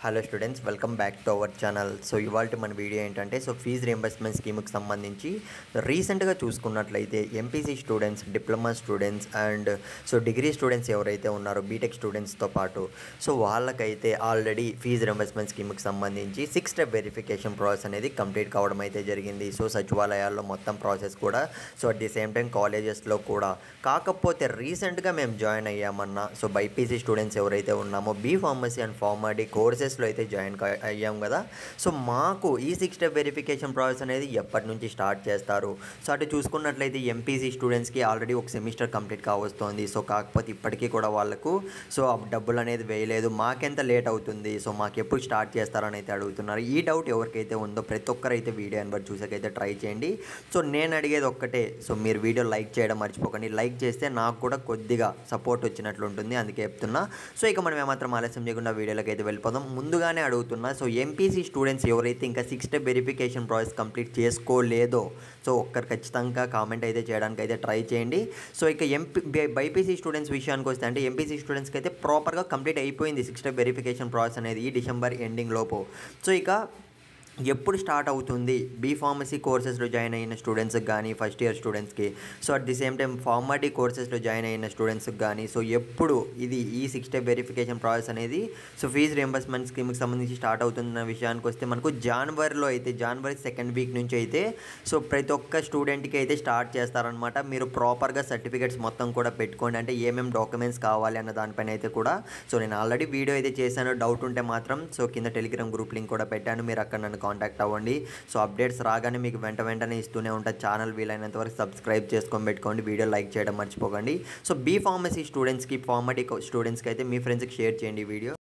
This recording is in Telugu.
Hello students, welcome back to our channel. So ఇవాళ మన వీడియో ఏంటంటే ఫీజు రియంబర్స్మెంట్ స్కీమ్కి సంబంధించి రీసెంట్గా చూసుకున్నట్లయితే MPC students, diploma students and degree students ఎవరైతే ఉన్నారో బీటెక్ స్టూడెంట్స్తో పాటు వాళ్ళకైతే ఆల్రెడీ ఫీజు రియంబర్స్మెంట్ స్కీమ్కి సంబంధించి 6 స్టెప్ వెరిఫికేషన్ ప్రాసెస్ అనేది కంప్లీట్ కావడం అయితే జరిగింది. సచివాలయాల్లో మొత్తం ప్రాసెస్ కూడా అట్ ది సేమ్ టైం కాలేజెస్లో కూడా. కాకపోతే రీసెంట్గా మేము జాయిన్ అయ్యామన్నా బైపీసీ స్టూడెంట్స్ ఎవరైతే ఉన్నామో బీ ఫార్మసీ అండ్ ఫార్మాడీ కోర్సెస్లో అయితే జాయిన్ అయ్యాం కదా. మాకు ఈ 6 స్టెప్ వెరిఫికేషన్ ప్రాసెస్ అనేది ఎప్పటి నుంచి స్టార్ట్ చేస్తారు? అటు చూసుకున్నట్లయితే ఎంపీసీ స్టూడెంట్స్కి ఆల్రెడీ ఒక సెమిస్టర్ కంప్లీట్ కావస్తుంది. కాకపోతే ఇప్పటికీ కూడా వాళ్ళకు డబ్బులు అనేది వేయలేదు. మాకెంత లేట్ అవుతుంది, మాకు ఎప్పుడు స్టార్ట్ చేస్తారని అయితే అడుగుతున్నారు. ఈ డౌట్ ఎవరికైతే ఉందో ప్రతి ఒక్కరైతే వీడియో బట్టి చూసాకైతే ట్రై చేయండి. నేను అడిగేది ఒక్కటే, మీరు వీడియో లైక్ చేయడం మర్చిపోకండి. లైక్ చేస్తే నాకు కూడా కొద్దిగా సపోర్ట్ వచ్చినట్లు ఉంటుంది, అందుకే చెప్తున్నా. ఇక మనం ఏమాత్రం ఆలస్యం చేయకుండా వీడియోలోకి అయితే వెళ్ళిపోదాం. ముందుగానే అడుగుతున్నా, ఎంపీసీ స్టూడెంట్స్ ఎవరైతే ఇంకా 6 స్టెప్ వెరిఫికేషన్ ప్రాసెస్ కంప్లీట్ చేసుకోలేదో ఒక్కరు ఖచ్చితంగా కామెంట్ అయితే చేయడానికి అయితే ట్రై చేయండి. ఇక బైపీసీ స్టూడెంట్స్ విషయానికి వస్తే అంటే ఎంపీసీ స్టూడెంట్స్కి అయితే ప్రాపర్గా కంప్లీట్ అయిపోయింది 6 స్టెప్ వెరిఫికేషన్ ప్రాసెస్ అనేది ఈ డిసెంబర్ ఎండింగ్ లోపు. ఇక ఎప్పుడు స్టార్ట్ అవుతుంది బీ ఫార్మసీ కోర్సెస్లో జాయిన్ అయిన స్టూడెంట్స్కి కానీ, ఫస్ట్ ఇయర్ స్టూడెంట్స్కి, at the same time Pharm D కోర్సెస్లో జాయిన్ అయిన స్టూడెంట్స్కి కానీ ఎప్పుడు ఇది ఈ 6 స్టెప్ వెరిఫికేషన్ ప్రాసెస్ అనేది ఫీజు రియంబర్స్మెంట్ స్కీమ్కి సంబంధించి స్టార్ట్ అవుతున్న విషయానికి వస్తే మనకు జనవరి 2nd వీక్ నుంచి అయితే ప్రతి ఒక్క స్టూడెంట్కి అయితే స్టార్ట్ చేస్తారనమాట. మీరు ప్రాపర్గా సర్టిఫికేట్స్ మొత్తం కూడా పెట్టుకోండి, అంటే ఏమేమి డాక్యుమెంట్స్ కావాలి అన్న దానిపైన అయితే కూడా నేను ఆల్రెడీ వీడియో అయితే చేశాను. డౌట్ ఉంటే మాత్రం కింద టెలిగ్రామ్ గ్రూప్ లింక్ కూడా పెట్టాను, మీరు అక్కడ నన్ను కాంటాక్ట్ అవ్వండి. అప్డేట్స్ రాగానే మీకు వెంటనే ఇస్తూనే ఉంటుంది. ఛానల్ వీలైనంత వరకు సబ్స్క్రైబ్ చేసుకొని పెట్టుకోండి, వీడియో లైక్ చేయడం మర్చిపోకండి. బీ ఫార్మసీ స్టూడెంట్స్కి, ఫార్మాటీ స్టూడెంట్స్కి అయితే మీ ఫ్రెండ్స్కి షేర్ చేయండి ఈ వీడియో.